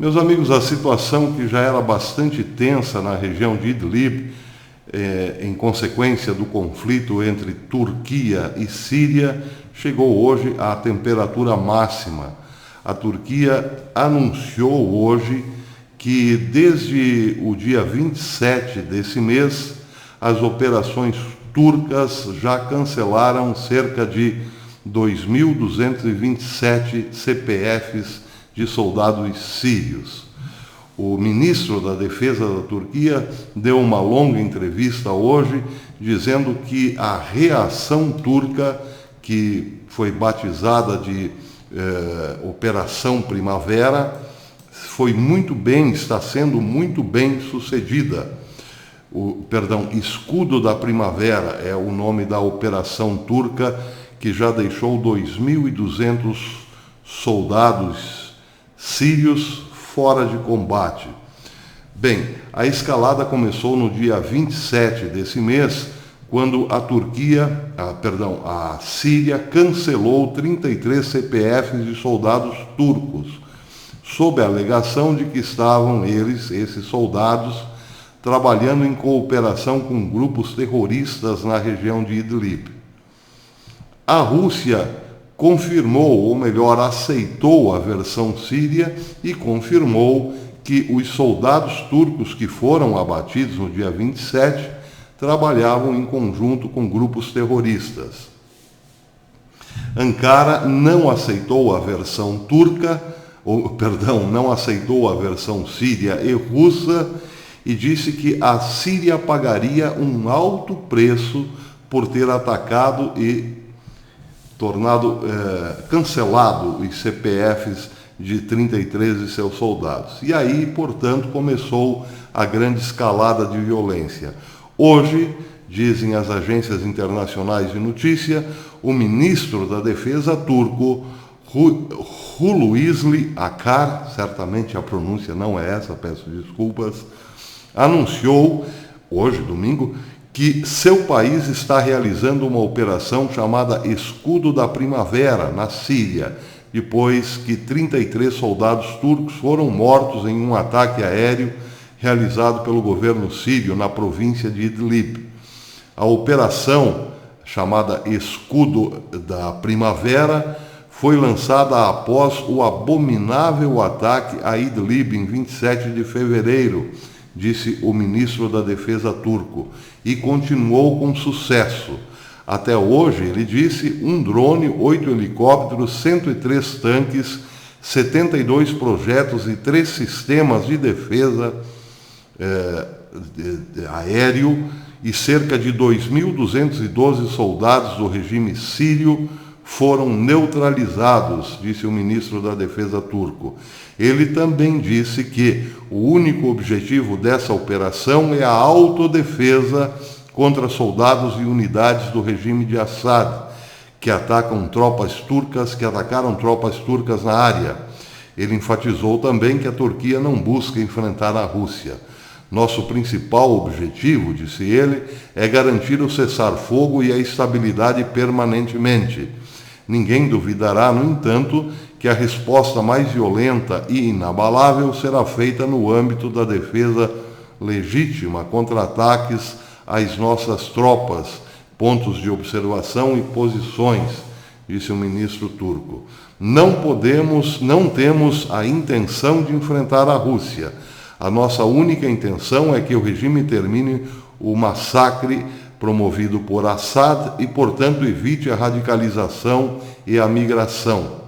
Meus amigos, a situação que já era bastante tensa na região de Idlib, em consequência do conflito entre Turquia e Síria, chegou hoje à temperatura máxima. A Turquia anunciou hoje que desde o dia 27 desse mês, as operações turcas já cancelaram cerca de 2.227 CPFs de soldados sírios. O ministro da Defesa da Turquia deu uma longa entrevista hoje, dizendo que a reação turca, que foi batizada de Operação Primavera, está sendo muito bem sucedida. Escudo da Primavera é o nome da operação turca, que já deixou 2.200 soldados sírios fora de combate. Bem, a escalada começou no dia 27 desse mês, quando a Síria cancelou 33 CPFs de soldados turcos, sob a alegação de que estavam esses soldados, trabalhando em cooperação com grupos terroristas na região de Idlib. A Rússia confirmou, ou melhor, aceitou a versão síria e confirmou que os soldados turcos que foram abatidos no dia 27 trabalhavam em conjunto com grupos terroristas. Ankara não aceitou a versão não aceitou a versão síria e russa e disse que a Síria pagaria um alto preço por ter atacado e cancelado os CPFs de 33 de seus soldados. E aí, portanto, começou a grande escalada de violência. Hoje, dizem as agências internacionais de notícia, o ministro da Defesa turco, Hulusi Akar, certamente a pronúncia não é essa, peço desculpas, anunciou, hoje, domingo, que seu país está realizando uma operação chamada Escudo da Primavera, na Síria, depois que 33 soldados turcos foram mortos em um ataque aéreo realizado pelo governo sírio na província de Idlib. A operação, chamada Escudo da Primavera, foi lançada após o abominável ataque a Idlib em 27 de fevereiro, disse o ministro da Defesa turco, e continuou com sucesso. Até hoje, ele disse, um drone, 8 helicópteros, 103 tanques, 72 projetos e 3 sistemas de defesa aéreo e cerca de 2.212 soldados do regime sírio foram neutralizados, disse o ministro da Defesa turco. Ele também disse que o único objetivo dessa operação é a autodefesa contra soldados e unidades do regime de Assad, que atacaram tropas turcas na área. Ele enfatizou também que a Turquia não busca enfrentar a Rússia. Nosso principal objetivo, disse ele, é garantir o cessar-fogo e a estabilidade permanentemente. Ninguém duvidará, no entanto, que a resposta mais violenta e inabalável será feita no âmbito da defesa legítima contra ataques às nossas tropas, pontos de observação e posições, disse o ministro turco. Não temos a intenção de enfrentar a Rússia. A nossa única intenção é que o regime termine o massacre promovido por Assad e, portanto, evite a radicalização e a migração.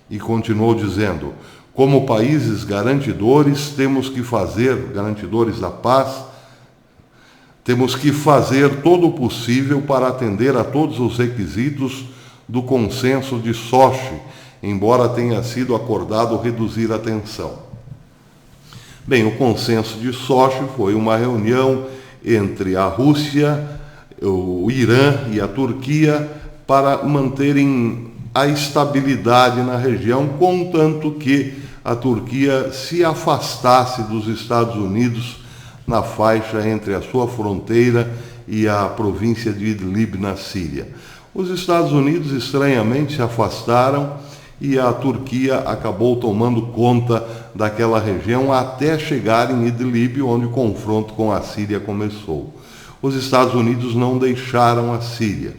E continuou dizendo, como países garantidores da paz, temos que fazer todo o possível para atender a todos os requisitos do consenso de Sochi, embora tenha sido acordado reduzir a tensão. Bem, o consenso de Sochi foi uma reunião entre a Rússia, o Irã e a Turquia para manterem a estabilidade na região, contanto que a Turquia se afastasse dos Estados Unidos na faixa entre a sua fronteira e a província de Idlib, na Síria. Os Estados Unidos, estranhamente, se afastaram e a Turquia acabou tomando conta daquela região até chegar em Idlib, onde o confronto com a Síria começou. Os Estados Unidos não deixaram a Síria.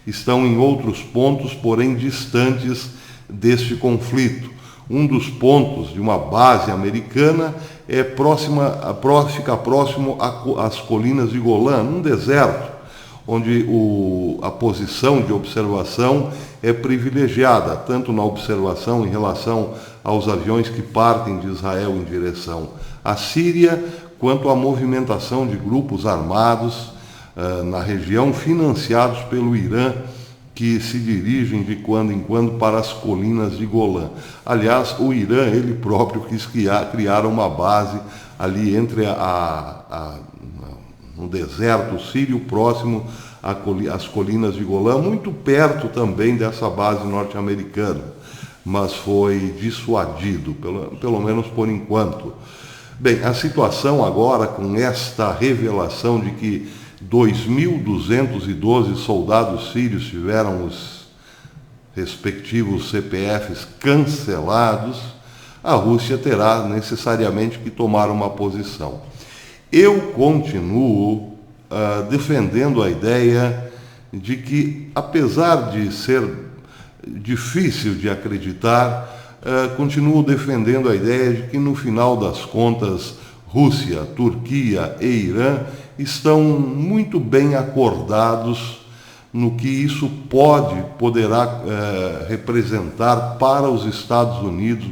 Estão em outros pontos, porém distantes deste conflito. Um dos pontos de uma base americana fica próximo às colinas de Golã, num deserto, onde a posição de observação é privilegiada, tanto na observação em relação aos aviões que partem de Israel em direção à Síria, quanto à movimentação de grupos armados na região, financiados pelo Irã, que se dirigem de quando em quando para as colinas de Golã. Aliás, o Irã, ele próprio, quis criar uma base ali entre no deserto sírio, próximo às colinas de Golã, muito perto também dessa base norte-americana, mas foi dissuadido, pelo menos por enquanto. Bem, a situação agora, com esta revelação de que 2.212 soldados sírios tiveram os respectivos CPFs cancelados, a Rússia terá necessariamente que tomar uma posição. Eu continuo defendendo a ideia de que, apesar de ser difícil de acreditar, continuo defendendo a ideia de que, no final das contas, Rússia, Turquia e Irã estão muito bem acordados no que isso poderá representar para os Estados Unidos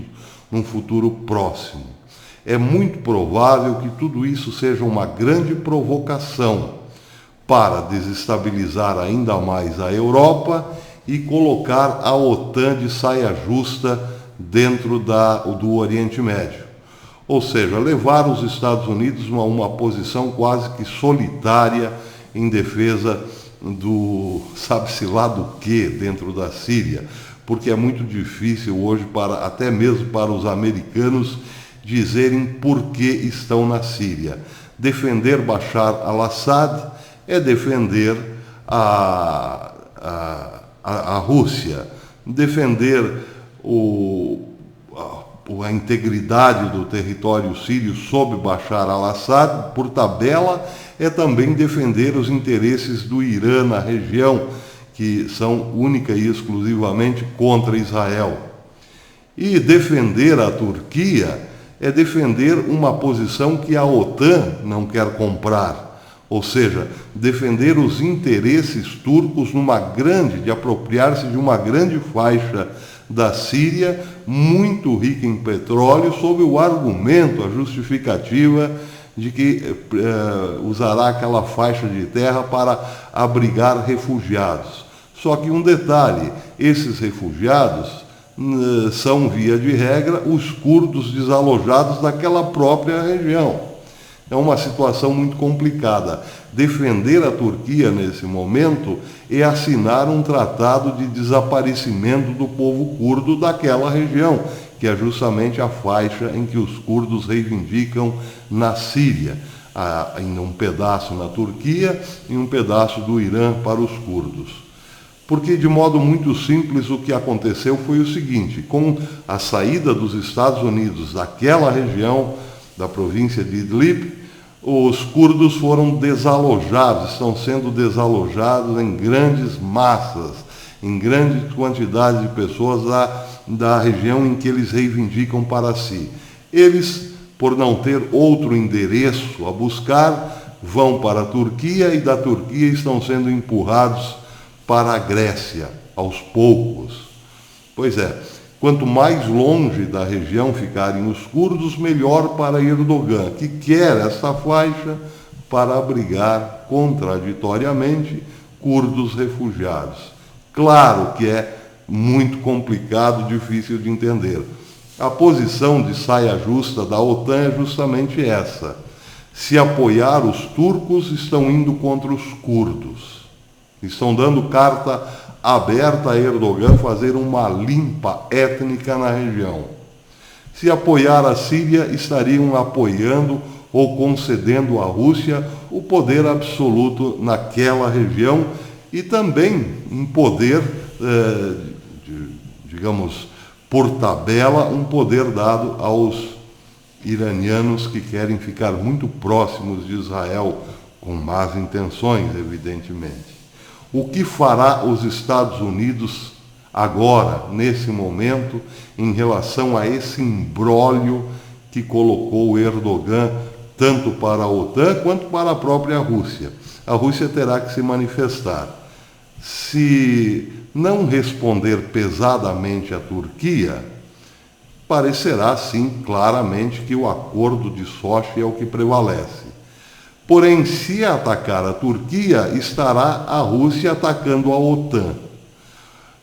num futuro próximo. É muito provável que tudo isso seja uma grande provocação para desestabilizar ainda mais a Europa e colocar a OTAN de saia justa dentro do Oriente Médio. Ou seja, levar os Estados Unidos a uma posição quase que solitária em defesa do sabe-se lá do que dentro da Síria, porque é muito difícil hoje, até mesmo para os americanos, dizerem por que estão na Síria. Defender Bashar al-Assad é defender a Rússia, defender a integridade do território sírio sob Bashar al-Assad, por tabela, é também defender os interesses do Irã na região, que são única e exclusivamente contra Israel. E defender a Turquia é defender uma posição que a OTAN não quer comprar, ou seja, defender os interesses turcos de apropriar-se de uma grande faixa da Síria, muito rica em petróleo, sob o argumento, a justificativa de que usará aquela faixa de terra para abrigar refugiados. Só que um detalhe, esses refugiados são, via de regra, os curdos desalojados daquela própria região. É uma situação muito complicada. Defender a Turquia nesse momento é assinar um tratado de desaparecimento do povo curdo daquela região, que é justamente a faixa em que os curdos reivindicam na Síria. Há ainda um pedaço na Turquia e um pedaço do Irã para os curdos. Porque, de modo muito simples, o que aconteceu foi o seguinte: com a saída dos Estados Unidos daquela região, da província de Idlib, os curdos foram desalojados, estão sendo desalojados em grandes massas, em grandes quantidades de pessoas da região em que eles reivindicam para si. Eles, por não ter outro endereço a buscar, vão para a Turquia e da Turquia estão sendo empurrados para a Grécia, aos poucos. Pois é, quanto mais longe da região ficarem os curdos, melhor para Erdogan, que quer essa faixa para abrigar, contraditoriamente, curdos refugiados. Claro que é muito complicado, difícil de entender. A posição de saia justa da OTAN é justamente essa. Se apoiar os turcos, estão indo contra os curdos. Estão dando carta aberta a Erdogan fazer uma limpa étnica na região. Se apoiar a Síria, estariam apoiando ou concedendo à Rússia o poder absoluto naquela região e também um poder, digamos, por tabela, um poder dado aos iranianos que querem ficar muito próximos de Israel, com más intenções, evidentemente. O que fará os Estados Unidos agora, nesse momento, em relação a esse imbróglio que colocou o Erdogan tanto para a OTAN quanto para a própria Rússia? A Rússia terá que se manifestar. Se não responder pesadamente à Turquia, parecerá sim claramente que o acordo de Sochi é o que prevalece. Porém, se atacar a Turquia, estará a Rússia atacando a OTAN.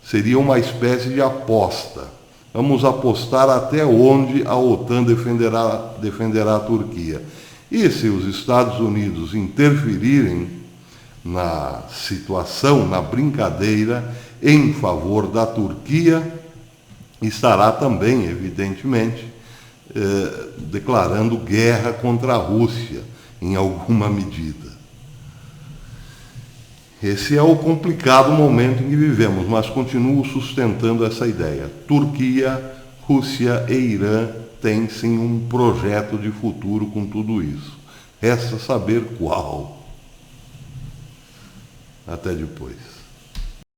Seria uma espécie de aposta. Vamos apostar até onde a OTAN defenderá a Turquia. E se os Estados Unidos interferirem na situação, na brincadeira, em favor da Turquia, estará também, evidentemente, declarando guerra contra a Rússia, em alguma medida. Esse é o complicado momento em que vivemos, mas continuo sustentando essa ideia. Turquia, Rússia e Irã têm sim um projeto de futuro com tudo isso. Resta saber qual. Até depois.